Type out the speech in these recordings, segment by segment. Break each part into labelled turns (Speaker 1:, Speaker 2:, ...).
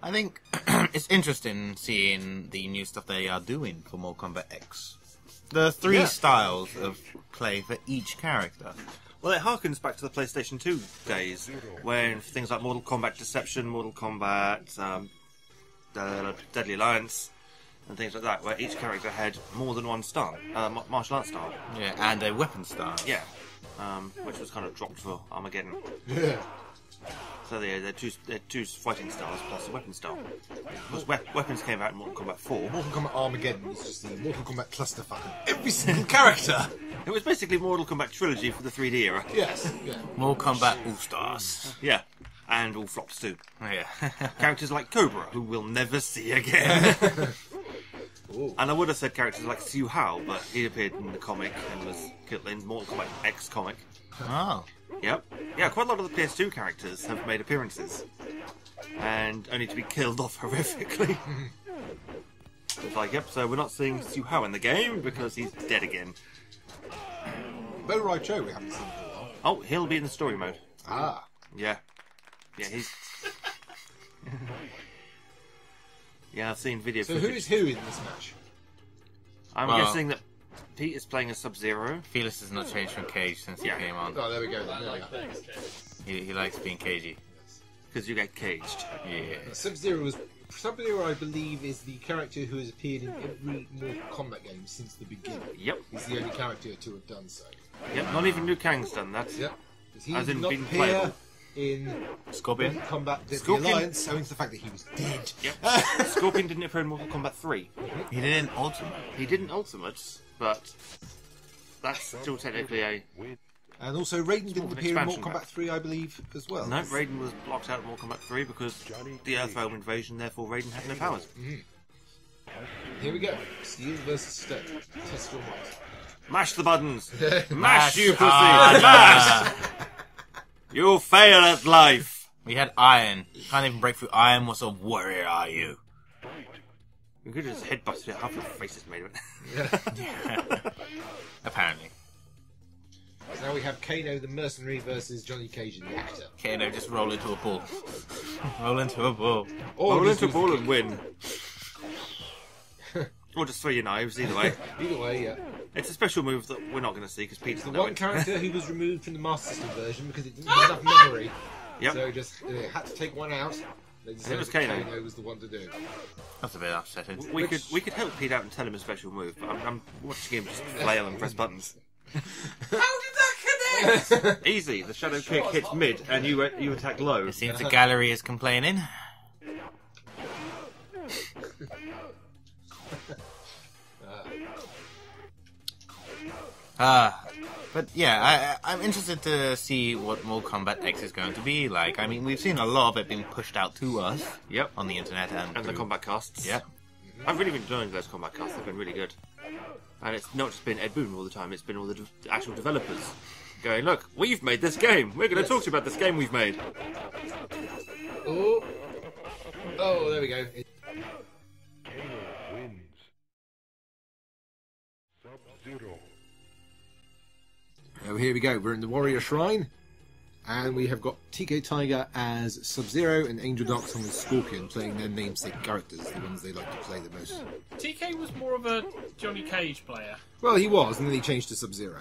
Speaker 1: I think it's interesting seeing the new stuff they are doing for Mortal Kombat X. The three styles of play for each character.
Speaker 2: Well, it harkens back to the PlayStation 2 days, when things like Mortal Kombat Deception, Mortal Kombat, Deadly Alliance, and things like that, where each character had more than one style, martial arts style.
Speaker 1: Yeah, and a weapon style.
Speaker 2: Yeah, which was kind of dropped for Armageddon.
Speaker 3: Yeah.
Speaker 2: So they're two fighting styles plus a weapon style. Because weapons came out in Mortal Kombat 4.
Speaker 3: Mortal Kombat Armageddon was just the Mortal Kombat clusterfuck of every single character.
Speaker 2: It was basically Mortal Kombat trilogy for the 3D era.
Speaker 3: Yes. Yeah.
Speaker 1: Mortal Kombat All-Stars.
Speaker 2: Yeah, and all flops too.
Speaker 1: Yeah.
Speaker 2: Characters like Cobra, who we'll never see again. And I would have said characters like Siu Hao, but he appeared in the comic and was killed in Mortal Kombat X comic.
Speaker 1: Oh.
Speaker 2: Yep. Yeah, quite a lot of the PS2 characters have made appearances. And only to be killed off horrifically. It's like, yep, so we're not seeing Siu Hao in the game because he's dead again.
Speaker 3: Bo Rai Cho we haven't seen for a while.
Speaker 2: Oh, he'll be in the story mode.
Speaker 3: Ah.
Speaker 2: Yeah. Yeah, he's... Yeah, I've seen video
Speaker 3: So
Speaker 2: footage.
Speaker 3: who is who in this match?
Speaker 2: I'm guessing that Pete is playing as Sub-Zero.
Speaker 1: Felis has not changed from Cage since he came on.
Speaker 3: Oh, there we go. There we go.
Speaker 1: He likes being cagey.
Speaker 2: Because you get caged.
Speaker 1: Yeah.
Speaker 3: Sub-Zero, I believe, is the character who has appeared in every Mortal Kombat game since the beginning.
Speaker 2: Yep.
Speaker 3: He's the only character to have done so.
Speaker 2: Yep, not even Liu Kang's done that.
Speaker 3: Yep. He
Speaker 2: As
Speaker 3: did
Speaker 2: in
Speaker 3: not
Speaker 2: being
Speaker 3: appear
Speaker 2: playable.
Speaker 3: in
Speaker 1: Scorpion?
Speaker 3: Mortal Kombat Deadly
Speaker 2: Scorpion.
Speaker 3: Alliance, owing to the fact that he was dead.
Speaker 2: Yep. Scorpion didn't appear in Mortal Kombat 3.
Speaker 1: He did an Ultimate.
Speaker 2: He didn't Ultimate, but that's still technically a...
Speaker 3: And also Raiden didn't
Speaker 2: of an
Speaker 3: appear in
Speaker 2: expansion
Speaker 3: Mortal Kombat 3, I believe, as well.
Speaker 2: No, Raiden was blocked out of Mortal Kombat 3 because the Earthrealm invasion, therefore Raiden had no powers.
Speaker 3: Here we go. Steel versus Stone. Test your might.
Speaker 2: Mash the buttons!
Speaker 1: Mash
Speaker 2: Mash, you pussy!
Speaker 1: hard.
Speaker 2: Mash! You'll fail at life!
Speaker 1: We had Iron. You can't even break through Iron. What sort of warrior are you?
Speaker 2: You could just headbutt it. Half your face is made of it.
Speaker 1: Apparently.
Speaker 3: Now we have Kano the Mercenary versus Johnny Cage the actor.
Speaker 1: Kano, just roll into a ball. Roll into a ball.
Speaker 3: Or
Speaker 2: Roll
Speaker 3: just
Speaker 2: into a
Speaker 3: use
Speaker 2: ball
Speaker 3: the
Speaker 2: and win. Or just throw your knives, either way.
Speaker 3: Either way, yeah.
Speaker 2: It's a special move that we're not going to see because Pete doesn't
Speaker 3: The
Speaker 2: know
Speaker 3: one
Speaker 2: it.
Speaker 3: character who was removed from the Master System version because it didn't have enough memory.
Speaker 2: Yep.
Speaker 3: So just had to take one out. They decided
Speaker 2: was
Speaker 3: that
Speaker 2: Kano.
Speaker 3: Kano was the one to do it.
Speaker 1: That's a bit upsetting.
Speaker 2: We could help Pete out and tell him a special move, but I'm watching him just flail and press buttons.
Speaker 4: How did that connect?
Speaker 2: Easy. The shadow kick hits mid, and you attack low.
Speaker 1: It seems the gallery is complaining. But yeah, I'm interested to see what Mortal Kombat X is going to be like. I mean, we've seen a lot of it being pushed out to us.
Speaker 2: Yep.
Speaker 1: On the internet and
Speaker 2: And the
Speaker 1: through-
Speaker 2: combat casts.
Speaker 1: Yeah.
Speaker 2: I've really been enjoying those combat casts. They've been really good. And it's not just been Ed Boon all the time, it's been all the actual developers going, look, we've made this game. We're going to talk to you about this game we've made.
Speaker 3: Oh, there we go.
Speaker 5: Wins. Sub-Zero.
Speaker 3: Oh, here we go. We're in the Warrior Shrine. And we have got TK Tiger as Sub-Zero and Angel Darksong as Scorpion, playing their namesake characters, the ones they like to play the most.
Speaker 6: TK was more of a Johnny Cage player.
Speaker 3: Well, he was, and then he changed to Sub-Zero.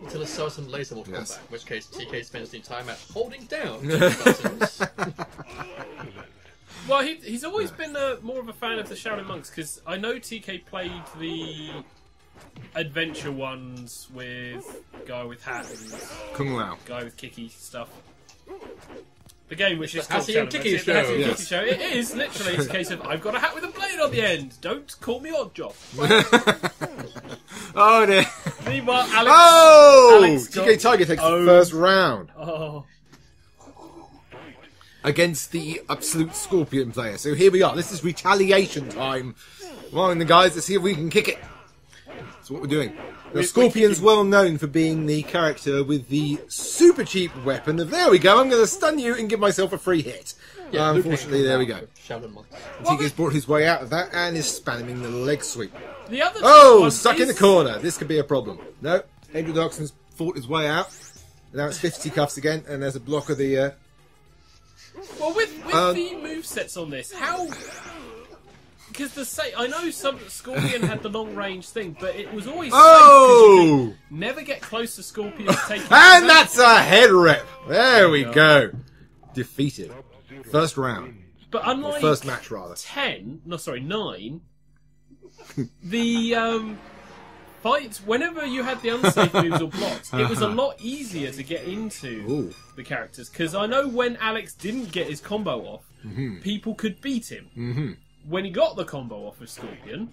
Speaker 7: Until it saw some laser Mortal
Speaker 3: Yes.
Speaker 7: Kombat, in which case TK spends the entire match holding down buttons.
Speaker 6: Well, he's always been more of a fan of the Shaolin Monks, because I know TK played the adventure ones with guy with hat and
Speaker 3: Kung Lao.
Speaker 6: guy with kicky stuff. The game which is
Speaker 7: the
Speaker 6: called
Speaker 7: Hattie and
Speaker 6: Shaolin
Speaker 7: Kicky
Speaker 6: Monks. The Hattie and
Speaker 3: Show,
Speaker 6: Kicky Show. It is literally it's a case of I've got a hat with a blade on the end. Don't call me odd job.
Speaker 3: Oh, dear.
Speaker 6: Meanwhile, Alex.
Speaker 3: Oh!
Speaker 6: Alex got
Speaker 3: TK Tiger takes the
Speaker 6: owned.
Speaker 3: first round
Speaker 6: Oh,
Speaker 3: against the absolute Scorpion player. So here we are. This is retaliation time. Come on, the guys, let's see if we can kick it. That's what we're doing. Now, Scorpion's well known for being the character with the super cheap weapon of, there we go, I'm going to stun you and give myself a free hit. Unfortunately, there we go.
Speaker 7: Shaolin Monks.
Speaker 3: TK's brought his way out of that and is spamming the leg sweep.
Speaker 6: the other.
Speaker 3: Oh,
Speaker 6: one
Speaker 3: stuck in the
Speaker 6: is-
Speaker 3: corner. This could be a problem. No, Angel Darksong's fought his way out. Now it's 50 cuffs again, and there's a block of the...
Speaker 6: Well, with the movesets on this? How? Because I know some Scorpion had the long range thing, but it was always safe 'cause you could never get close to Scorpion.
Speaker 3: And that's a head rip. There we go. Defeated. First round.
Speaker 6: But unlike
Speaker 3: first match, rather.
Speaker 6: 9, the fights, whenever you had the unsafe moves or blocks, it was a lot easier to get into the characters. Because I know when Alex didn't get his combo off, people could beat him. When he got the combo off with Scorpion,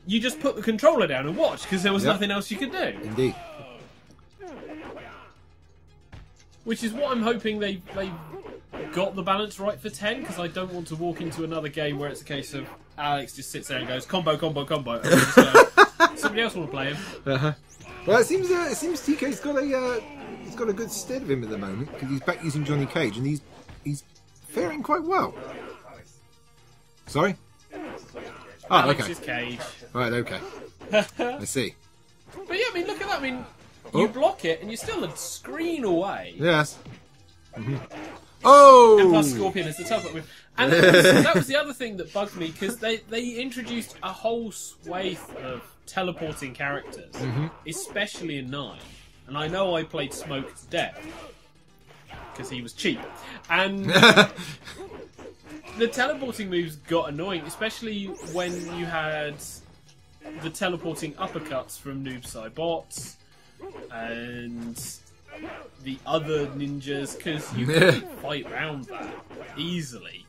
Speaker 6: you just put the controller down and watch, because there was nothing else you could do.
Speaker 3: Indeed.
Speaker 6: Which is what I'm hoping they got the balance right for 10, because I don't want to walk into another game where it's a case of Alex just sits there and goes combo, combo, combo. And we just go, somebody else want to play him.
Speaker 3: Well, it seems TK's got a good stead of him at the moment, because he's back using Johnny Cage, and he's faring quite well. Sorry? Oh,
Speaker 6: Alex's
Speaker 3: okay.
Speaker 6: Cage.
Speaker 3: Right, okay. I see.
Speaker 6: But yeah, I mean, look at that. I mean, you block it and you're still a screen away.
Speaker 3: Yes. Oh!
Speaker 6: And plus Scorpion is the tough with. And that was the other thing that bugged me, because they introduced a whole swathe of teleporting characters, especially in 9. And I know I played Smoke to death, because he was cheap. And the teleporting moves got annoying, especially when you had the teleporting uppercuts from Noob Saibot and the other ninjas, because you could fight around that easily.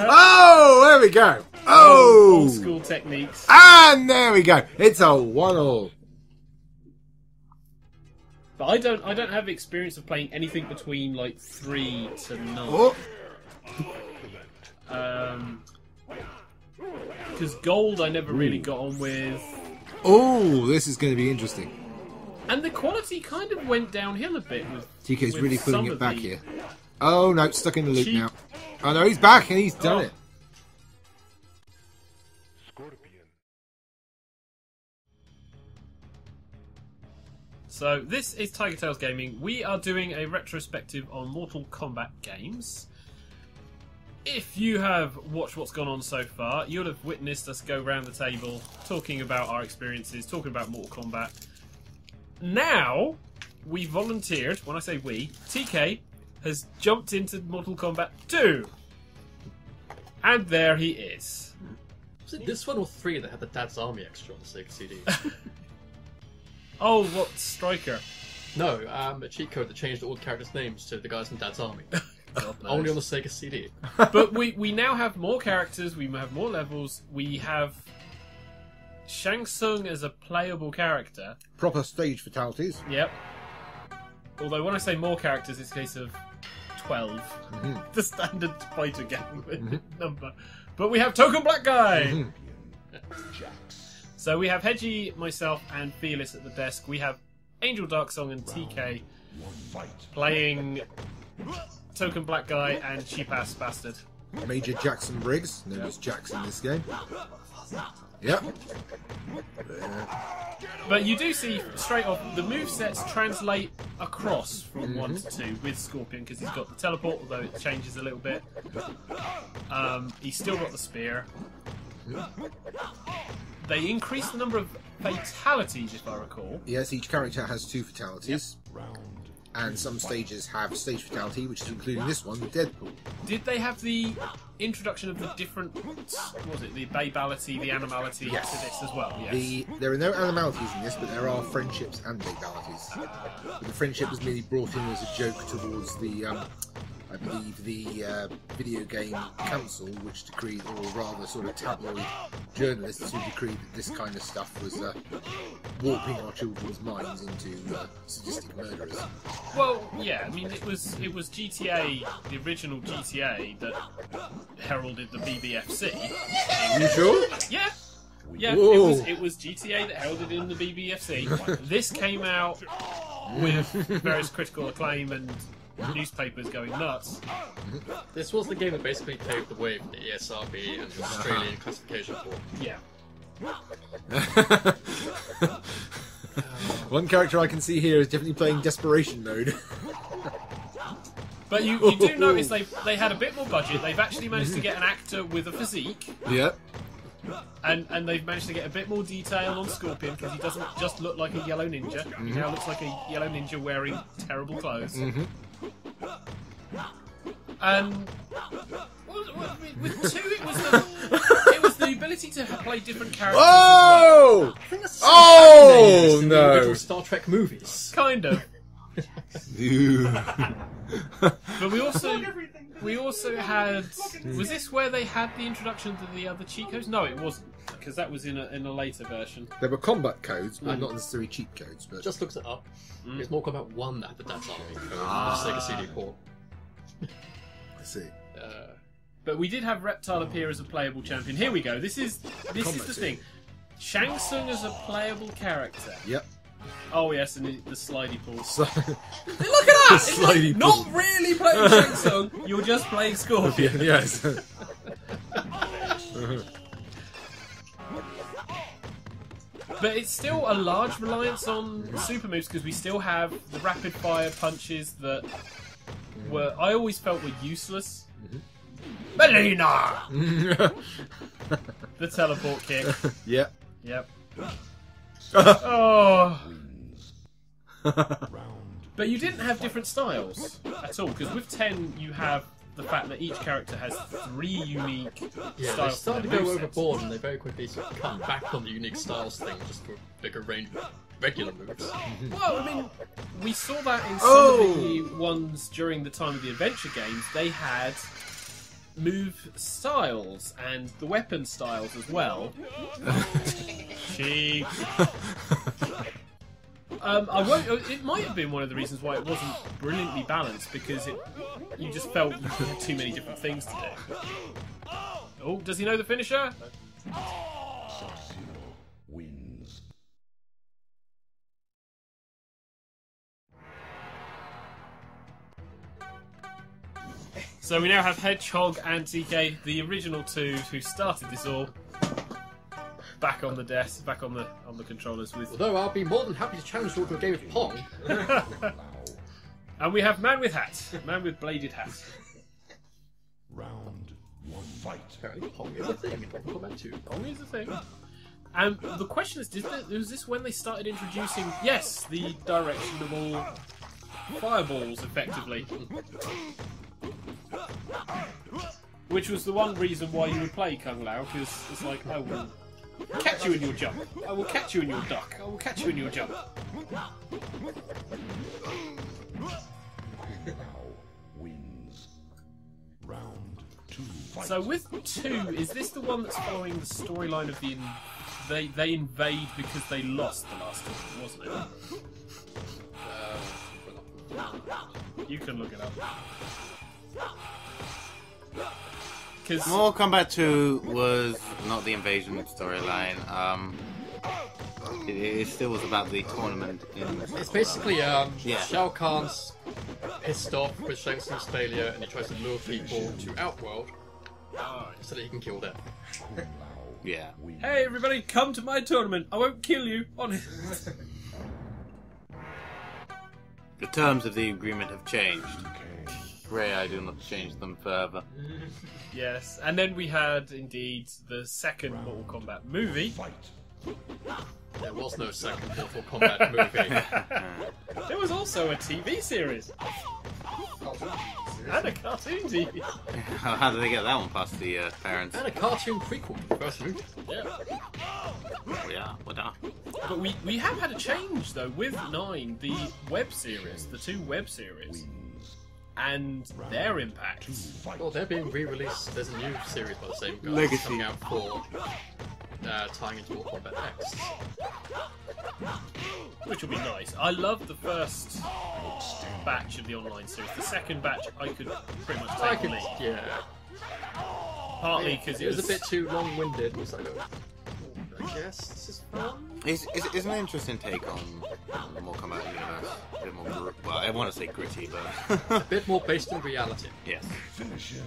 Speaker 3: Oh, there we go. Oh!
Speaker 6: Old school techniques.
Speaker 3: And there we go. It's a 1-all.
Speaker 6: But I don't have experience of playing anything between like 3 to 9.
Speaker 3: Oh.
Speaker 6: Because Gold I never really got on with.
Speaker 3: Oh, this is going to be interesting.
Speaker 6: And the quality kind of went downhill a bit with
Speaker 3: TK's
Speaker 6: with
Speaker 3: really putting
Speaker 6: some
Speaker 3: it
Speaker 6: of
Speaker 3: back
Speaker 6: the
Speaker 3: here. Oh no, stuck in the loop
Speaker 6: cheap-
Speaker 3: now. Oh no, he's back and he's done it.
Speaker 6: So this is TigerTails Gaming. We are doing a retrospective on Mortal Kombat games. If you have watched what's gone on so far, you'll have witnessed us go round the table talking about our experiences, talking about Mortal Kombat. Now, we volunteered, when I say we, TK has jumped into Mortal Kombat 2. And there he is.
Speaker 7: Was it this one or 3 that had the Dad's Army extra on the Sega CD?
Speaker 6: Oh, what Striker?
Speaker 7: No, a cheat code that changed all the characters' names to the guys in Dad's Army.
Speaker 6: God knows.
Speaker 7: Only on the Sega CD.
Speaker 6: But we now have more characters, we have more levels, we have Shang Tsung as a playable character.
Speaker 3: Proper stage fatalities.
Speaker 6: Yep. Although when I say more characters, it's a case of 12. The standard fighter game number. But we have Token Black Guy! So we have Hedgie, myself, and Felis at the desk. We have Angel Darksong and TK playing Token Black Guy and Cheap Ass Bastard.
Speaker 3: Major Jackson Briggs, known as Jax in this game. Yep.
Speaker 6: But you do see straight off the movesets translate across from 1 to 2 with Scorpion, because he's got the teleport, although it changes a little bit. He's still got the spear. They increase the number of fatalities, if I recall.
Speaker 3: Yes, each character has 2 fatalities. And some stages have stage fatality, which is including this one, the Deadpool.
Speaker 6: Did they have the introduction of the different, what was it, the babality, the animality to this as well? Yes.
Speaker 3: There are no animalities in this, but there are friendships and babalities. But the friendship was merely brought in as a joke towards the, I believe, the video game council, which decreed, or rather sort of tabloid journalists who decreed that this kind of stuff was warping our children's minds into sadistic murderers.
Speaker 6: Well, yeah, I mean, it was GTA, the original GTA, that heralded the BBFC.
Speaker 3: Are you sure?
Speaker 6: Yeah. Yeah,
Speaker 3: Whoa.
Speaker 6: it was GTA that heralded in the BBFC. This came out with various critical acclaim and newspapers going nuts.
Speaker 7: This was the game that basically paved the way for the ESRB and the Australian classification board.
Speaker 6: Yeah.
Speaker 3: One character I can see here is definitely playing desperation mode.
Speaker 6: But you do notice they had a bit more budget. They've actually managed to get an actor with a physique.
Speaker 3: Yep.
Speaker 6: And they've managed to get a bit more detail on Scorpion because he doesn't just look like a yellow ninja. He now looks like a yellow ninja wearing terrible clothes. And with 2, it was the ability to play different characters.
Speaker 3: Oh!
Speaker 7: I think that's
Speaker 3: Oh,
Speaker 7: in
Speaker 3: no.
Speaker 7: the original Star Trek movies.
Speaker 6: Kind of. But we also had. Was this where they had the introduction to the other cheat codes? No, it wasn't, because that was in a later version.
Speaker 3: There were combat codes, but not necessarily cheat codes. But
Speaker 7: Just looks it up. It's Mortal Kombat 1 that had the Dance Army code on the Sega CD port.
Speaker 3: I see.
Speaker 6: But we did have Reptile appear as a playable champion. Here we go. This is the thing. Shang Tsung as a playable character.
Speaker 3: Yep.
Speaker 6: Oh yes, and the slidey pool.
Speaker 3: So,
Speaker 6: Look at that! It's
Speaker 3: slidey
Speaker 6: like not really playing Shang Tsung. You're just playing Scorpion.
Speaker 3: yes.
Speaker 6: But it's still a large reliance on super moves because we still have the rapid fire punches that I always felt were useless. Melina! The teleport kick.
Speaker 3: Yep.
Speaker 6: Yep. Oh. But you didn't have different styles at all because with 10 you have the fact that each character has 3 unique
Speaker 7: Yeah, they
Speaker 6: styles.
Speaker 7: started to
Speaker 6: their
Speaker 7: go
Speaker 6: movesets.
Speaker 7: overboard and they very quickly sort of cut back on the unique styles thing just for a bigger range of regular moves.
Speaker 6: Well, I mean, we saw that in some of the ones during the time of the adventure games. They had move styles and the weapon styles as well. Cheap. It might have been one of the reasons why it wasn't brilliantly balanced because you just felt you had too many different things to do. Oh, does he know the finisher? So we now have Hedge Hog and TK, the original 2 who started this all, back on the desk, back on the controllers with.
Speaker 7: Although I'll be more than happy to challenge you to a game of Pong.
Speaker 6: And we have man with hat, man with bladed hat.
Speaker 5: Round 1, fight.
Speaker 7: Apparently Pong is a thing in Mortal Kombat 2.
Speaker 6: Pong is a thing. And the question is, was this when they started introducing, yes, the directionable fireballs, effectively? Which was the one reason why you would play Kung Lao, because it's like, I will catch you in your jump. I will catch you in your duck. I will catch you in your jump.
Speaker 5: Wins. Round 2, fight.
Speaker 6: So with 2, is this the one that's following the storyline of the... They invade because they lost the last time, wasn't it? You can look it up. Because
Speaker 1: Mortal Kombat 2 was not the invasion storyline. It still was about the tournament.
Speaker 7: It's basically
Speaker 1: Yeah.
Speaker 7: Shao Kahn's pissed off with Shang Tsung's failure and he tries to lure people to Outworld so that he can kill them.
Speaker 1: Yeah.
Speaker 6: hey everybody, come to my tournament. I won't kill you.
Speaker 1: The terms of the agreement have changed. Pray I do not change them further.
Speaker 6: Yes, and then we had indeed the second Mortal Kombat movie.
Speaker 7: There was no second Mortal Kombat movie.
Speaker 6: There was also a TV series and a cartoon TV.
Speaker 1: How did they get that one past the parents?
Speaker 7: And a cartoon prequel to the first movie.
Speaker 6: Yeah.
Speaker 1: What are?
Speaker 6: But we have had a change though with 9, the web series, the 2 web series, and their impact.
Speaker 7: Well, they're being re-released. There's a new series by the same guys
Speaker 1: Legacy.
Speaker 7: coming out for tying into Mortal Kombat X.
Speaker 6: Which will be nice. I love the first batch of the online series. The second batch I could pretty much
Speaker 7: I
Speaker 6: take
Speaker 7: could,
Speaker 6: on me.
Speaker 7: yeah.
Speaker 6: Partly because
Speaker 7: It was a bit too long-winded. It was like, I guess this is fun.
Speaker 1: It's an interesting take on the Mortal Kombat universe. A bit more well, I want to say gritty, but
Speaker 7: A bit more based in reality.
Speaker 1: yes.
Speaker 5: Finish him.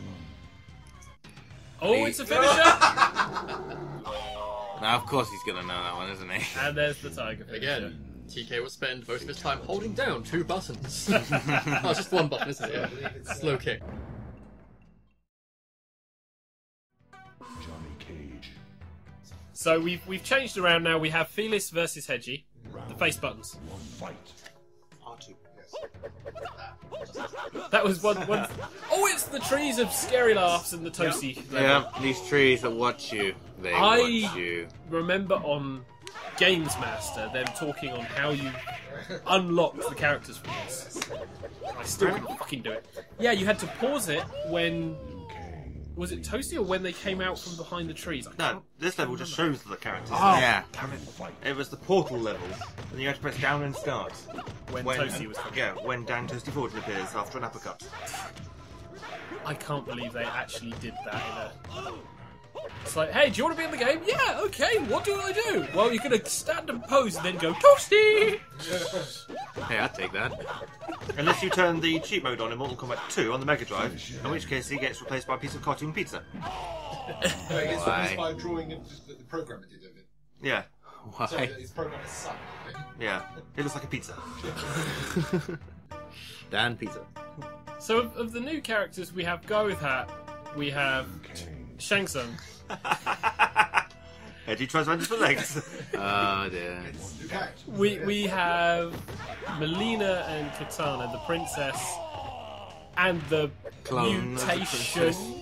Speaker 6: Oh, it's a finisher!
Speaker 1: Now, of course, he's gonna know that one, isn't he?
Speaker 6: And there's the tiger finisher.
Speaker 7: Again, TK will spend most of his time holding down 2 buttons. Oh, it's just 1 button, isn't it? Yeah. Slow kick.
Speaker 5: Johnny Cage.
Speaker 6: So we've changed around now. We have Felis versus Hedgie. The face buttons.
Speaker 5: One fight.
Speaker 3: R2. Yes.
Speaker 6: That was one. Oh, it's the trees of scary laughs and the toasty.
Speaker 1: Yeah, these trees that watch you. They watch you.
Speaker 6: Remember on Games Master them talking on how you unlocked the characters from this. I still couldn't fucking do it. Yeah, you had to pause it when... Was it Toasty or when they came out from behind the trees?
Speaker 2: No, this level just shows the characters.
Speaker 6: Oh.
Speaker 1: Yeah.
Speaker 2: It was the portal level, and you had to press down and start.
Speaker 6: When Toasty was coming.
Speaker 2: Yeah, when Dan Toasty Fortune appears after an uppercut.
Speaker 6: I can't believe they actually did that in a... It's like, hey, do you want to be in the game? Yeah, okay, what do I do? Well, you're going to stand and pose and then go, Toasty!
Speaker 1: Hey, I'd take that.
Speaker 2: Unless you turn the cheat mode on in Mortal Kombat 2 on the Mega Drive, in which case he gets replaced by a piece of cartoon pizza.
Speaker 3: It's replaced by a drawing of the programmer did of it.
Speaker 2: Yeah,
Speaker 3: So
Speaker 1: Why?
Speaker 3: his programmer's son.
Speaker 2: yeah. It looks like a pizza.
Speaker 1: Dan Pizza.
Speaker 6: So, of the new characters, we have Guy with Hat, we have Shang Tsung,
Speaker 2: Eddie tries around for legs.
Speaker 1: Oh dear.
Speaker 3: Okay.
Speaker 6: we have Melina and Katana, the princess, and the
Speaker 1: Clone of the
Speaker 6: mutation.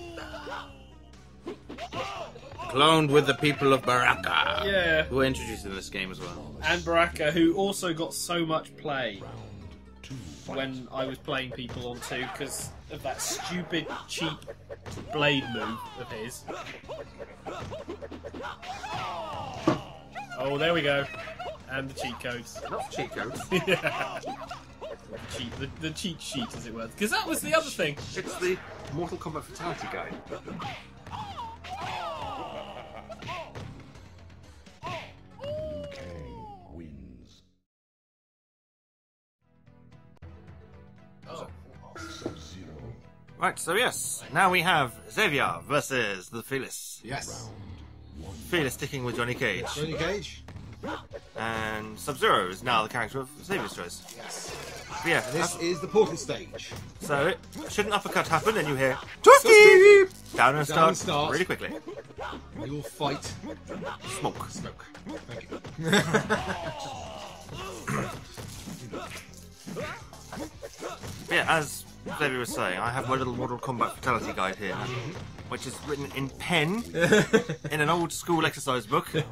Speaker 1: Cloned with the people of Baraka.
Speaker 6: Yeah.
Speaker 1: Who were introduced in this game as well.
Speaker 6: And Baraka, who also got so much play when I was playing people on 2 because of that stupid, cheap blade move of his. Oh, there we go. And the cheat codes.
Speaker 2: Not cheat codes.
Speaker 6: Yeah. The cheat sheet, as it were. Because that was the other thing.
Speaker 2: It's the Mortal Kombat Fatality Guide.
Speaker 5: Liu Kang wins. Sub-Zero.
Speaker 2: Right, so yes, now we have Xavier versus the Felis.
Speaker 3: Yes.
Speaker 2: Felis sticking with Johnny Cage.
Speaker 3: Johnny Cage.
Speaker 2: And Sub-Zero is now the character of Xavier's choice.
Speaker 3: Yes.
Speaker 2: But yeah,
Speaker 3: This is the portal stage.
Speaker 2: so should an uppercut happen, and you hear Toasty! Down and
Speaker 3: Down and
Speaker 2: start
Speaker 3: start.
Speaker 2: really quickly.
Speaker 3: We will fight.
Speaker 2: Smoke.
Speaker 3: Smoke. Thank you.
Speaker 2: But yeah, as Xavier was saying, I have my little Mortal Kombat Fatality Guide here, which is written in pen in an old school exercise book. It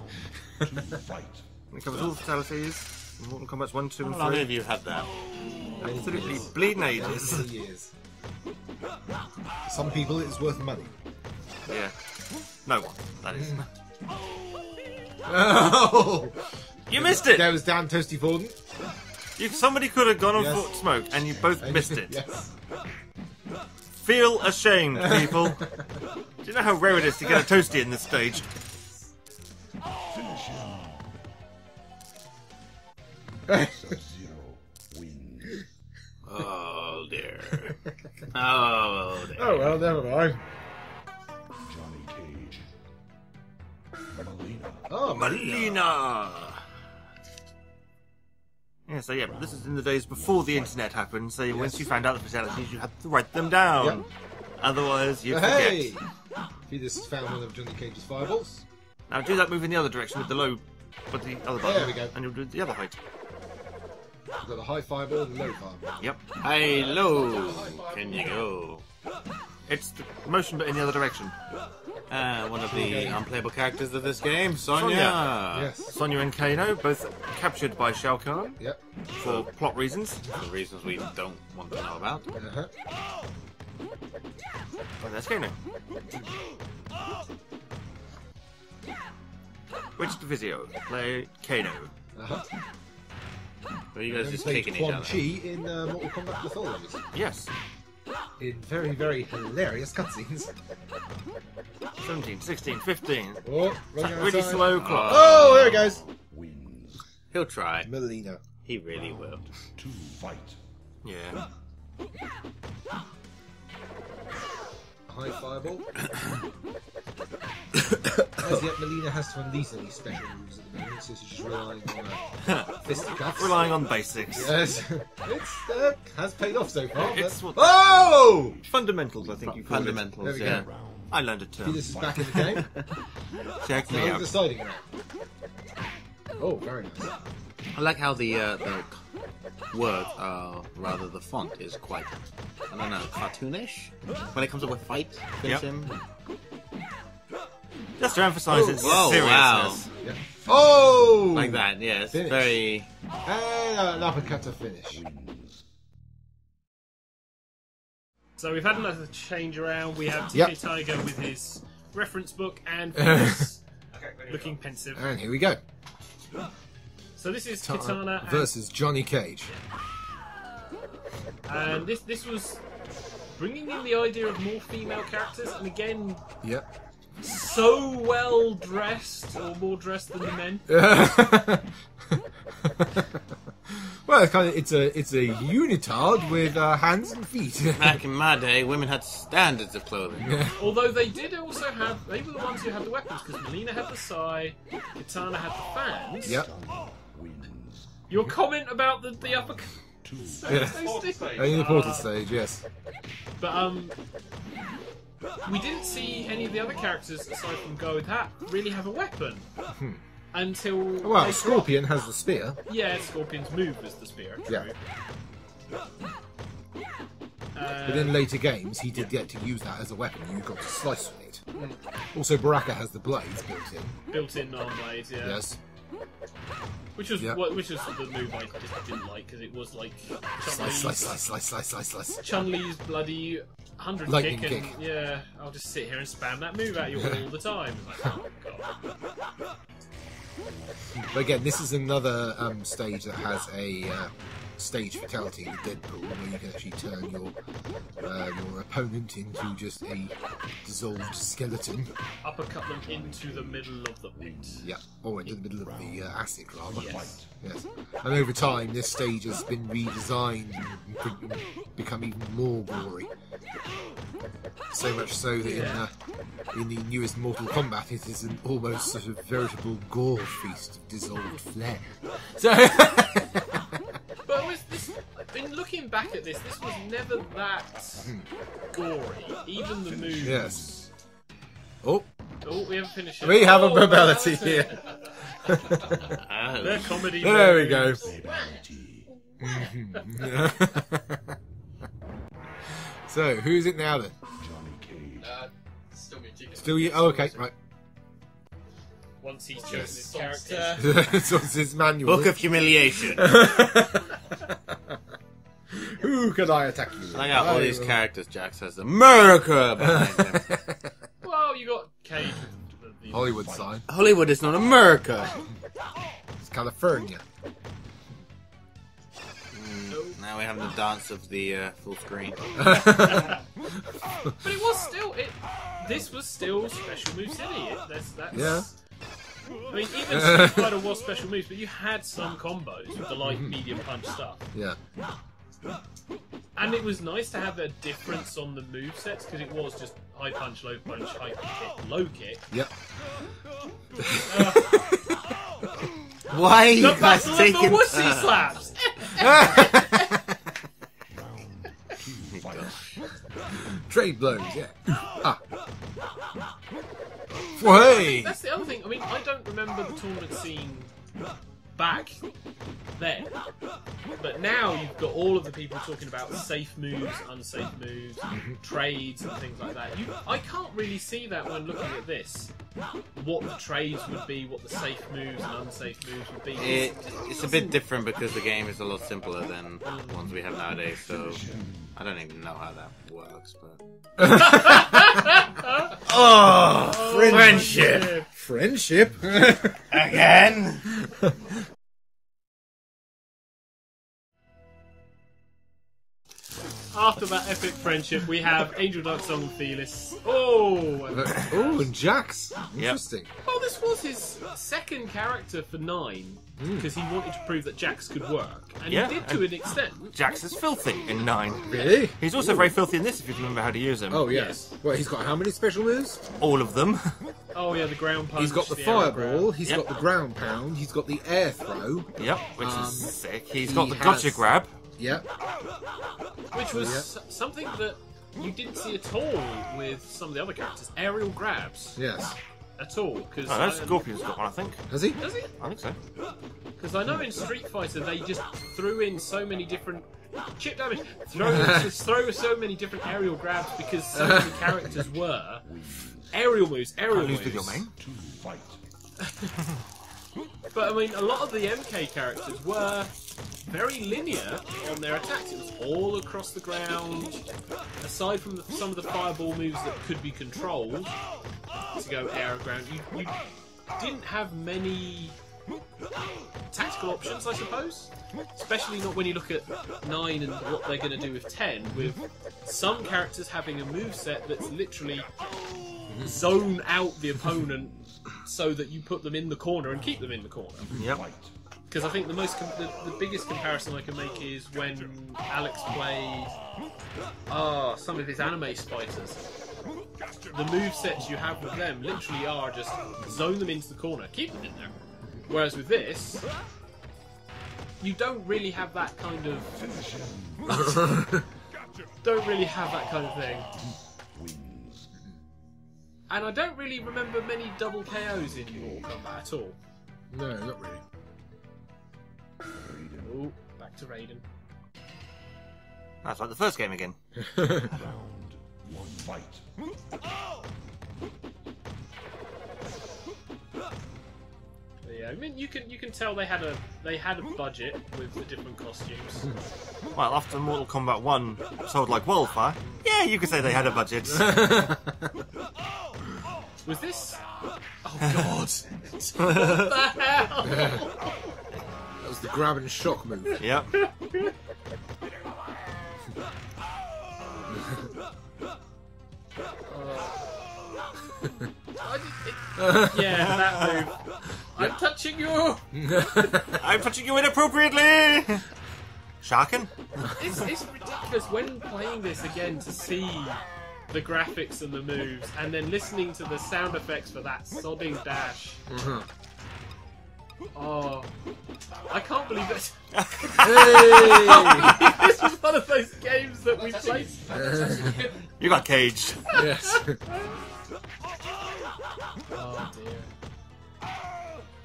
Speaker 2: covers all the fatalities in Mortal Kombat 1, 2, and
Speaker 1: How long
Speaker 2: 3.
Speaker 1: have you had that?
Speaker 2: Absolutely bleeding ages.
Speaker 3: 20 years. For some people, it's worth money.
Speaker 2: Yeah. No one, that is.
Speaker 3: Oh!
Speaker 2: You missed it!
Speaker 3: There was Dan Toasty Forden.
Speaker 2: Somebody could have gone on
Speaker 3: Yes.
Speaker 2: Fort Smoke, and you both missed it.
Speaker 3: Yes.
Speaker 2: Feel ashamed, people. Do you know how rare it is to get a Toasty in this stage?
Speaker 5: Finish him. Sub-Zero wins.
Speaker 1: Oh dear. Oh dear.
Speaker 3: Oh well, never mind.
Speaker 5: Johnny Cage. Melina.
Speaker 3: Oh,
Speaker 2: Melina! Yeah, so yeah, but this is in the days before the internet happened, so once you found out the fatalities, you had to write them down.
Speaker 3: Yep.
Speaker 2: Otherwise, you'd
Speaker 3: Hey!
Speaker 2: forget.
Speaker 3: Fetus has found one of Johnny Cage's fireballs.
Speaker 2: Now do that move in the other direction with the low, with the other button.
Speaker 3: There we go.
Speaker 2: And you'll do the other height.
Speaker 3: We've got a high fireball and a low fireball.
Speaker 2: Yep.
Speaker 1: Hello. Can you go?
Speaker 2: It's the motion but in the other direction.
Speaker 1: One of the unplayable characters of this game, Sonya.
Speaker 3: Yes.
Speaker 2: Sonya and Kano, both captured by Shao Kahn
Speaker 3: Yep.
Speaker 2: for plot reasons.
Speaker 1: For reasons we don't want to know about.
Speaker 3: Uh-huh.
Speaker 2: Oh, there's Kano. Which Divisio? Play Kano.
Speaker 3: Uh-huh.
Speaker 1: Are you guys
Speaker 3: And
Speaker 1: just
Speaker 3: played
Speaker 1: kicking each
Speaker 3: Quan
Speaker 1: other?
Speaker 3: Chi in Mortal Kombat Mythologies.
Speaker 2: Yes.
Speaker 3: In very, very hilarious cutscenes.
Speaker 2: 17, 16, 15.
Speaker 3: Oh, running out of
Speaker 2: Really
Speaker 3: time.
Speaker 2: slow clock.
Speaker 3: Oh, there it goes.
Speaker 5: Wins.
Speaker 1: He'll try.
Speaker 3: Melina.
Speaker 1: He really will.
Speaker 5: To fight.
Speaker 2: Yeah.
Speaker 3: High fireball. As yet, Melina has to unleash any special moves at the moment, so she's just relying on fisticuffs.
Speaker 2: Relying on basics.
Speaker 3: Yes, it has paid off so far.
Speaker 2: It's
Speaker 3: but...
Speaker 2: what-
Speaker 3: Oh!
Speaker 2: Fundamentals, I think you call it.
Speaker 1: Fundamentals,
Speaker 3: There we
Speaker 1: yeah.
Speaker 3: go.
Speaker 2: I learned a term.
Speaker 3: This is back in the game.
Speaker 2: Check me
Speaker 3: Now
Speaker 2: out.
Speaker 3: deciding that. Oh, very nice.
Speaker 1: I like how the words are, rather the font is quite, I don't know, cartoonish? When it comes up with fight, finish
Speaker 2: Yep.
Speaker 1: him.
Speaker 2: Just to emphasise its
Speaker 1: Whoa,
Speaker 2: seriousness.
Speaker 1: wow.
Speaker 3: Yeah. Oh!
Speaker 1: Like that, yeah. It's
Speaker 3: Finish.
Speaker 1: very...
Speaker 3: And an uppercut to finish.
Speaker 6: So we've had another change around. We have TK
Speaker 3: Yep.
Speaker 6: Tiger with his reference book and Felis looking pensive.
Speaker 3: And here we go.
Speaker 6: So this is Kitana and,
Speaker 3: versus Johnny Cage.
Speaker 6: and this was bringing in the idea of more female characters, and again,
Speaker 3: Yep.
Speaker 6: so well dressed, or more dressed than the men.
Speaker 3: Well, it's a unitard with hands and feet.
Speaker 1: Back in my day, women had standards of clothing.
Speaker 6: Although they did also have, they were the ones who had the weapons, because Melina had the sai, Kitana had the fans.
Speaker 3: Yep.
Speaker 6: Your comment about the uppercut.
Speaker 3: Yeah. Only the portal stage, yes.
Speaker 6: But we didn't see any of the other characters aside from Godhat really have a weapon until
Speaker 3: Well,
Speaker 6: they
Speaker 3: Scorpion has the spear.
Speaker 6: dropped- Yeah, Scorpion's move was the spear. True.
Speaker 3: Yeah. But in later games, he did get to use that as a weapon. You got to slice with it. Also, Baraka has the blades built in.
Speaker 6: built-in non-blades. Yeah.
Speaker 3: Yes.
Speaker 6: Which was
Speaker 3: Yeah.
Speaker 6: which was the move I just didn't like because it was like
Speaker 3: Slice, slice, slice, slice, slice, slice, slice.
Speaker 6: Chun-Li's bloody 100
Speaker 3: Lightning
Speaker 6: kick, and
Speaker 3: kick.
Speaker 6: yeah, I'll just sit here and spam that move at you all the time. Like, oh god.
Speaker 3: But again, this is another stage that has a stage fatality with Deadpool, where you can actually turn your opponent into just a dissolved skeleton.
Speaker 6: Uppercut them into the middle of the pit.
Speaker 3: Yeah, or into the middle of the acid rather.
Speaker 6: Yes.
Speaker 3: Yes. And over time, this stage has been redesigned and become even more gory. So much so that in the newest Mortal Kombat, it is an almost sort of veritable gore feast of dissolved flame. So.
Speaker 6: But it was this, in looking back at this was never that gory. Even the moves.
Speaker 3: Yes. Oh,
Speaker 6: Oh, we haven't finished it.
Speaker 3: we have a
Speaker 6: Oh,
Speaker 3: mobility
Speaker 6: that's it.
Speaker 3: here.
Speaker 6: They're comedy.
Speaker 3: There we go.
Speaker 6: moves.
Speaker 3: So, who's it now then?
Speaker 7: Still me, TK.
Speaker 3: Still you? Oh, okay, right.
Speaker 6: Once he's chosen his character.
Speaker 3: So it's his manual.
Speaker 1: Book of Humiliation.
Speaker 3: Who can I attack you?
Speaker 1: I got all these characters. Jack says America behind him.
Speaker 6: Well, you got Cage with the
Speaker 3: Hollywood sign.
Speaker 1: Hollywood is not America.
Speaker 3: It's California.
Speaker 1: Now we have the dance of the full screen.
Speaker 6: But it was still this was still Special Move City. That's
Speaker 3: Yeah.
Speaker 6: I mean, even Street Fighter was special moves, but you had some combos with the light, medium punch stuff.
Speaker 3: Yeah.
Speaker 6: And it was nice to have a difference on the movesets because it was just high punch, high kick, low kick.
Speaker 3: Yep.
Speaker 1: Why are you
Speaker 6: The
Speaker 1: guys
Speaker 6: battle of the
Speaker 1: taking
Speaker 6: wussy slaps!
Speaker 3: Trade blows, yeah. Ah. Hey!
Speaker 6: That's the other thing. I mean, I don't remember the tournament scene back then. But now you've got all of the people talking about safe moves, unsafe moves, trades and things like that. I can't really see that when looking at this. What the trades would be, what the safe moves and unsafe moves would be.
Speaker 1: It's a bit different because the game is a lot simpler than ones we have nowadays, so I don't even know how that works, but... oh, friendship!
Speaker 3: Friendship?
Speaker 1: Again?
Speaker 6: After that epic friendship, we have Angel Darksong and Felis. Oh!
Speaker 3: Oh, and Jax. Interesting.
Speaker 6: Oh, this this was his second character for 9 because he wanted to prove that Jax could work, and
Speaker 2: Yeah,
Speaker 6: he did to
Speaker 2: and-
Speaker 6: an extent.
Speaker 2: Jax is filthy in 9.
Speaker 3: Really?
Speaker 2: He's also very filthy in this, if you can remember how to use him.
Speaker 3: Oh, yes. Well, he's got how many special moves?
Speaker 2: All of them.
Speaker 6: Oh yeah, the ground punch.
Speaker 3: He's got the
Speaker 6: arrow
Speaker 3: fireball,
Speaker 6: grab.
Speaker 3: he's
Speaker 2: Yep.
Speaker 3: got the ground pound, he's got the air throw.
Speaker 2: Yep, which is sick. He's
Speaker 3: he
Speaker 2: got the gotcha
Speaker 3: has-
Speaker 2: grab.
Speaker 3: Yep.
Speaker 6: which was something that you didn't see at all with some of the other characters. Aerial grabs
Speaker 3: Yes.
Speaker 6: at all because
Speaker 2: Oh, no, Scorpion's got one, I think.
Speaker 3: Has he?
Speaker 6: does he?
Speaker 2: I think so.
Speaker 6: Because I know in Street Fighter they just threw in so many different chip damage, throw so many different aerial grabs because so many characters were aerial moves.
Speaker 2: Can't lose with your main.
Speaker 5: To fight.
Speaker 6: But I mean, a lot of the MK characters were very linear on their attacks. It was all across the ground. Aside from some of the fireball moves that could be controlled to go air ground, you didn't have many tactical options, I suppose. Especially not when you look at 9 and what they're going to do with 10, with some characters having a moveset that's literally zone out the opponent so that you put them in the corner and keep them in the corner.
Speaker 2: Yep.
Speaker 6: Because I think the biggest comparison I can make is when Alex played some of his anime fighters. The movesets you have with them literally are just zone them into the corner, keep them in there. Whereas with this, you don't really have that kind of thing. And I don't really remember many double KOs in Mortal Kombat at all.
Speaker 3: No, not really.
Speaker 6: Oh, back to Raiden.
Speaker 2: That's like the first game again.
Speaker 5: Round 1 fight.
Speaker 6: Yeah, I mean you can tell they had a budget with the different costumes.
Speaker 2: Well, after Mortal Kombat 1 sold like wildfire, yeah, you could say they had a budget.
Speaker 6: Was this? Oh God! What the hell?
Speaker 3: That was the grab and shock move.
Speaker 2: Yep.
Speaker 6: Yeah, that move. I'm touching you.
Speaker 2: I'm touching you inappropriately! Sharkin?
Speaker 6: It's ridiculous when playing this again to see the graphics and the moves, and then listening to the sound effects for that sodding dash. Oh, I can't believe it. This was one of those games that we played.
Speaker 2: You got caged.
Speaker 3: Yes.
Speaker 6: Oh dear.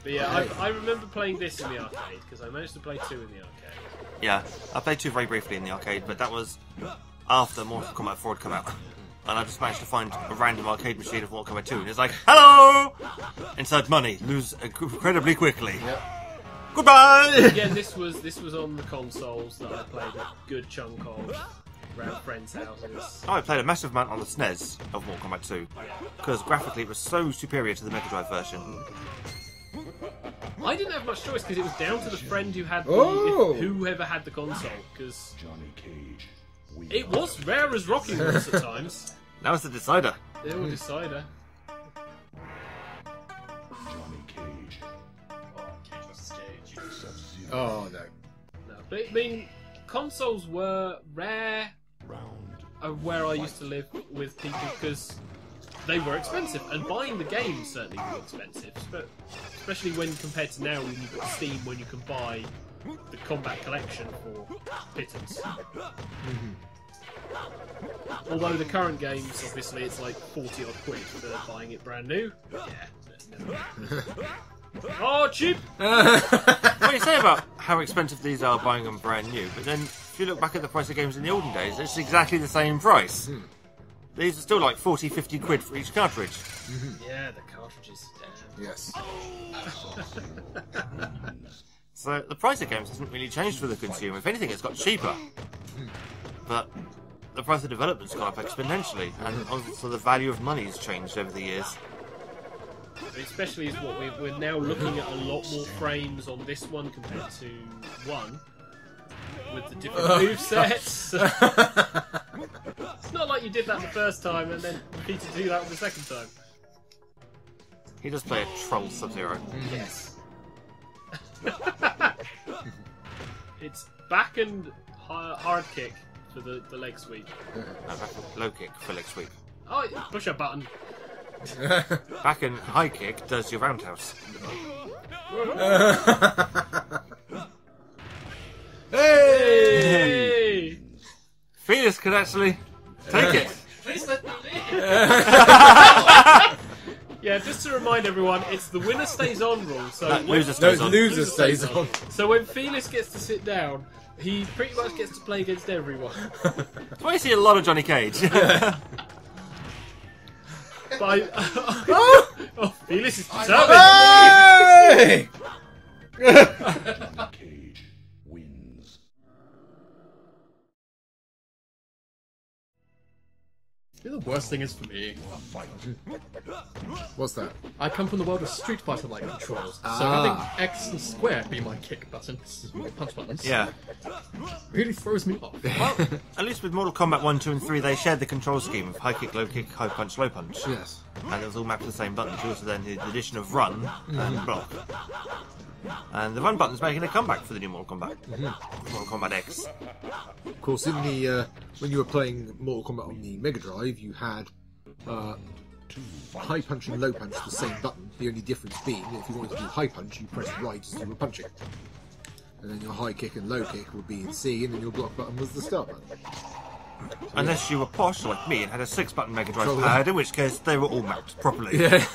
Speaker 6: But yeah, I remember playing this in the arcade because I managed to play 2 in the arcade.
Speaker 2: Yeah, I played 2 very briefly in the arcade, but that was after Mortal Kombat 4 had come out. And I just managed to find a random arcade machine of Mortal Kombat 2, and it's like, hello! Insert money, lose incredibly quickly.
Speaker 3: Yep.
Speaker 2: Goodbye!
Speaker 6: Again, this was on the consoles that I played a good chunk of around friends' houses.
Speaker 2: I played a massive amount on the SNES of Mortal Kombat 2, because graphically it was so superior to the Mega Drive version.
Speaker 6: I didn't have much choice because it was down to the friend who had whoever had the console, because
Speaker 5: Johnny Cage. wins.
Speaker 6: it was rare as rocking horse at times.
Speaker 2: That was the decider.
Speaker 6: They were decider.
Speaker 5: Johnny Cage. Sub-Zero.
Speaker 3: Oh no.
Speaker 6: No, but I mean, consoles were rare
Speaker 5: Round.
Speaker 6: where I used to live with people because they were expensive, and buying the games certainly were expensive. But especially when compared to now, when you've got Steam, when you can buy the Combat Collection for pittance. Although the current games, obviously, it's like 40 odd quid for buying it brand new. But yeah, never mind. Oh, cheap!
Speaker 2: What you say about how expensive these are buying them brand new, but then if you look back at the price of games in the olden days, it's exactly the same price. These are still like 40, 50 quid for each cartridge.
Speaker 6: Yeah, the cartridges. Damn.
Speaker 3: Yes.
Speaker 2: So the price of games hasn't really changed for the consumer. If anything, it's got cheaper. But the price of development's gone up exponentially, and also the value of money's changed over the years.
Speaker 6: Especially is what we're now looking at a lot more frames on this one compared to 1 with the different movesets. It's not like you did that the first time and then repeated to do that the second time.
Speaker 2: He does play a troll Sub-Zero.
Speaker 6: Yes. It's back and hard kick for the leg sweep.
Speaker 2: No, back and low kick for leg sweep.
Speaker 6: Oh, push a button.
Speaker 2: Back and high kick does your roundhouse.
Speaker 6: Hey!
Speaker 2: Felis could actually take it.
Speaker 7: Please let me leave.
Speaker 6: Yeah, just to remind everyone, it's the winner stays on rule. So
Speaker 2: No,
Speaker 6: when,
Speaker 2: loser
Speaker 3: No,
Speaker 2: stays on.
Speaker 3: loser stays on.
Speaker 6: so when Felis gets to sit down, he pretty much gets to play against everyone.
Speaker 2: That's why you see a lot of Johnny Cage.
Speaker 6: But oh, Felis is determined.
Speaker 3: Hey!
Speaker 5: Cage wins.
Speaker 7: You know, the worst thing is for me,
Speaker 3: What's that?
Speaker 7: I come from the world of Street Fighter-like controls, so
Speaker 3: Ah.
Speaker 7: having X and square be my kick buttons, punch buttons,
Speaker 2: Yeah.
Speaker 7: really throws me off.
Speaker 2: Well, at least with Mortal Kombat 1, 2 and 3 they shared the control scheme of high kick, low punch, low punch.
Speaker 3: Yes.
Speaker 2: And it was all mapped to the same buttons. You also then did the addition of run and block. And the run button's making a comeback for the new Mortal Kombat. Mortal Kombat X.
Speaker 3: Of course, in the when you were playing Mortal Kombat on the Mega Drive, you had high punch and low punch the same button. The only difference being, if you wanted to do high punch, you press right as you were punching, and then your high kick and low kick would be in C, and then your block button was the start button.
Speaker 2: Unless you were posh like me and had a 6-button Mega Drive
Speaker 3: Probably.
Speaker 2: pad, in which case they were all mapped properly.
Speaker 3: Yeah.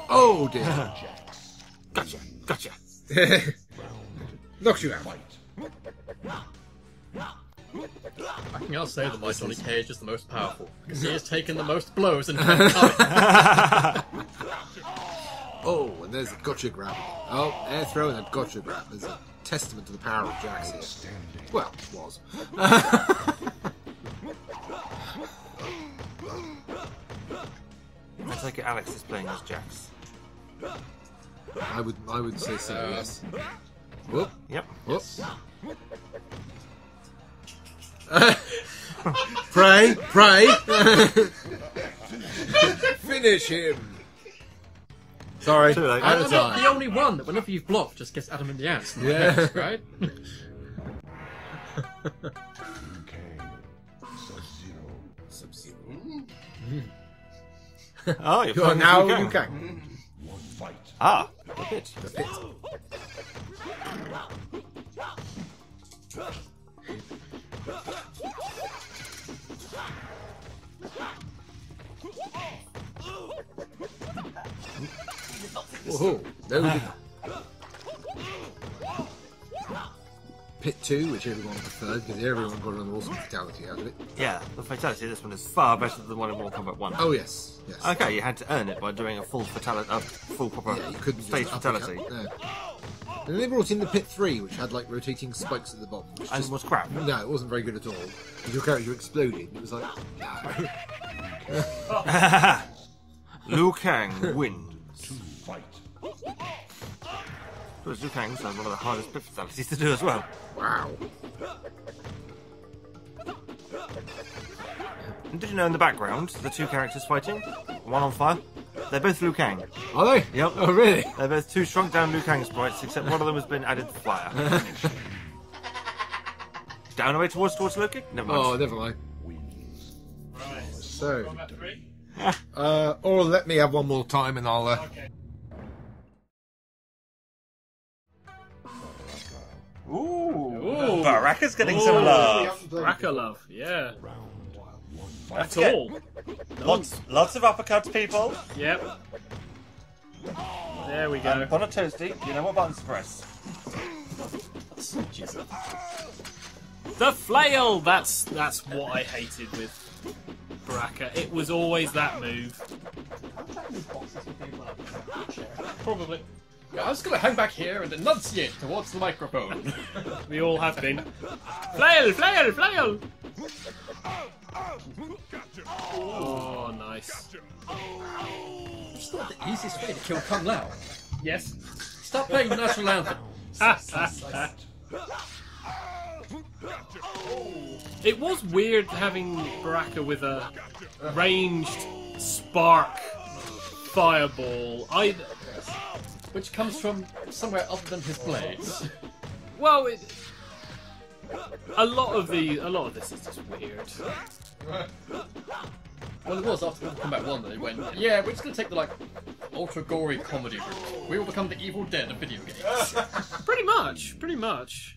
Speaker 3: Oh dear.
Speaker 2: Gotcha, gotcha.
Speaker 3: Knocks you out.
Speaker 7: I can now say that my Johnny Cage is the most powerful, because he has taken the most blows and coming.
Speaker 3: Oh, and there's a gotcha grab. Oh, air throw and a gotcha grab. There's a testament to the power of Jax here. Well, was.
Speaker 2: I take it Alex is playing as Jax.
Speaker 3: I would say so. Yes. Whoop.
Speaker 2: Yep.
Speaker 3: Whoop. Pray, pray. Finish him. Sorry,
Speaker 2: Too late.
Speaker 3: out
Speaker 7: I'm
Speaker 3: of
Speaker 7: not the
Speaker 3: time.
Speaker 7: only one that whenever you've blocked just gets Adam in the ass.
Speaker 3: Yeah.
Speaker 7: Right?
Speaker 5: Sub-Zero.
Speaker 2: Oh, you're
Speaker 3: You are
Speaker 2: playing
Speaker 3: now
Speaker 2: as Liu
Speaker 3: Liu
Speaker 2: Kang.
Speaker 3: Kang.
Speaker 5: One fight.
Speaker 2: Ah, the bit.
Speaker 3: The fit. Whoa, no, we didn't. Pit 2, which everyone preferred, because everyone got an awesome fatality out of it.
Speaker 2: Yeah, the fatality of this one is far better than the one in Mortal Kombat 1.
Speaker 3: Oh, yes, yes.
Speaker 2: Okay, you had to earn it by doing a full fatality, full proper
Speaker 3: Yeah, you couldn't
Speaker 2: stage
Speaker 3: just
Speaker 2: fatality.
Speaker 3: uppercut, no. And then they brought in the Pit 3, which had like rotating spikes at the bottom. Which
Speaker 2: And
Speaker 3: just,
Speaker 2: was crap.
Speaker 3: no, it wasn't very good at all. Your character exploded. It was like, no.
Speaker 2: Liu Kang wins.
Speaker 5: Fight.
Speaker 2: But Liu Kang's one of the hardest pit fatalities to do as well.
Speaker 3: Wow.
Speaker 2: And did you know in the background, the two characters fighting, one on fire, they're both Liu Kang.
Speaker 3: Are they?
Speaker 2: Yep.
Speaker 3: Oh, really?
Speaker 2: They're both two shrunk down Liu Kang sprites, except one of them has been added to fire. Down away towards Liu Kang? Never mind.
Speaker 3: Oh, never mind.
Speaker 6: Right.
Speaker 3: So,
Speaker 6: Combat 3?
Speaker 3: or let me have one more time and I'll.
Speaker 6: Okay.
Speaker 2: Ooh, Baraka's getting some love.
Speaker 6: Baraka love, yeah. That's
Speaker 2: Okay.
Speaker 6: all.
Speaker 2: Lots of uppercuts, people.
Speaker 6: Yep. There we go.
Speaker 2: On a toasty, you know what buttons to press.
Speaker 6: The flail! That's what I hated with Baraka. It was always that move. Probably.
Speaker 7: Yeah, I'm just gonna hang back here and enunciate towards the microphone.
Speaker 6: We all have been. Flail! Flail! Flail! Oh, nice.
Speaker 7: It's not the easiest way to kill Kung Lao.
Speaker 6: Yes.
Speaker 7: Stop playing the national anthem.
Speaker 6: It was weird having Baraka with a ranged spark fireball.
Speaker 7: Which comes from somewhere other than his blades.
Speaker 6: Well, a lot of this is just weird.
Speaker 7: Well, it was after Mortal Kombat 1 that he went, yeah, we're just going to take the, like, ultra-gory comedy route. We will become the Evil Dead of video games.
Speaker 6: Pretty much.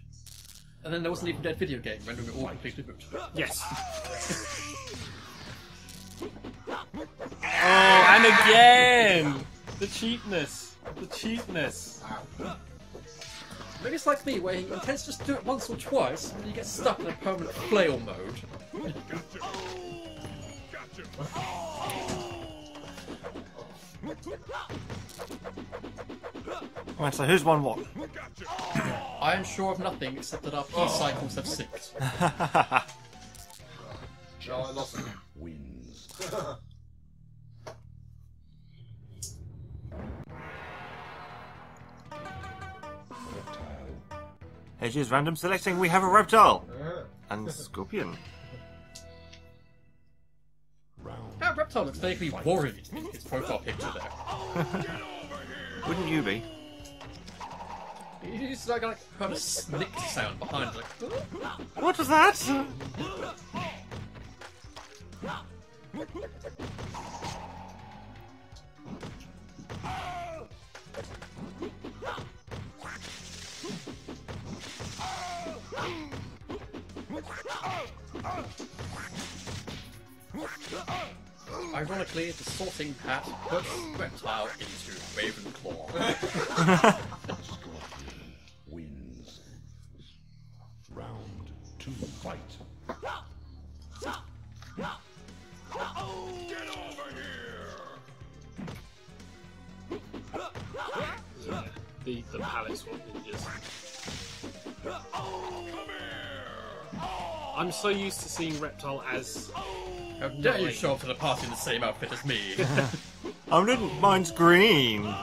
Speaker 7: And then there was an Evil Dead video game, rendering it all completely moot.
Speaker 6: Yes. Oh, and again! The cheapness.
Speaker 7: Maybe it's like me, where he intends to just do it once or twice, and you get stuck in a permanent flail mode.
Speaker 2: Right, so who's won what?
Speaker 7: I am sure of nothing except that our peace cycles have synced.
Speaker 3: No, I lost him.
Speaker 5: Wins.
Speaker 2: Hedge's random selecting. We have a reptile and scorpion.
Speaker 7: That reptile looks vaguely worried in his profile picture there.
Speaker 2: Wouldn't you be?
Speaker 7: He's like heard a snick sound behind, like.
Speaker 2: What was that?
Speaker 7: Ironically, the sorting hat puts reptile into Ravenclaw.
Speaker 5: Wins. Round 2, fight.
Speaker 6: The palette swap ninjas. I'm so used to seeing Reptile as...
Speaker 7: How dare you show up to the party in the same outfit as me?
Speaker 2: I didn't. Mine's green.